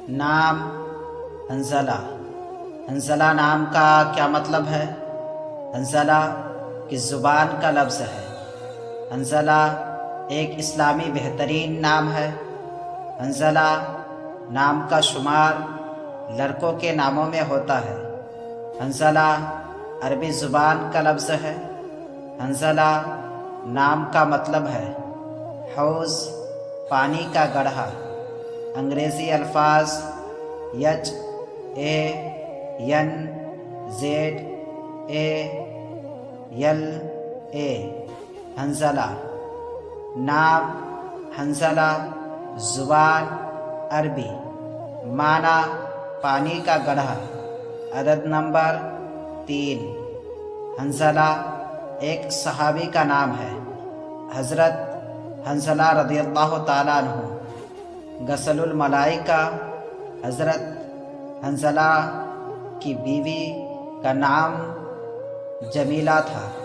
نام حنظلہ۔ حنظلہ نام کا کیا مطلب ہے؟ حنظلہ کس زبان کا لفظ ہے؟ حنظلہ ایک اسلامی بہترین نام ہے۔ حنظلہ نام کا شمار لڑکوں کے ناموں میں ہوتا ہے۔ حنظلہ عربی زبان کا لفظ ہے۔ حنظلہ نام کا مطلب ہے حوض، پانی کا گڑھا۔ انگریزی الفاظ HANZLA حنظلہ۔ نام حنظلہ، زبان عربی، معنی پانی کا گڑھا، عدد نمبر 3۔ حنظلہ ایک صحابی کا نام ہے، حضرت حنظلہ رضی اللہ تعالیٰ عنہ۔ غسل الملائکہ حضرت حنظلہ کی بیوی کا نام جمیلہ تھا۔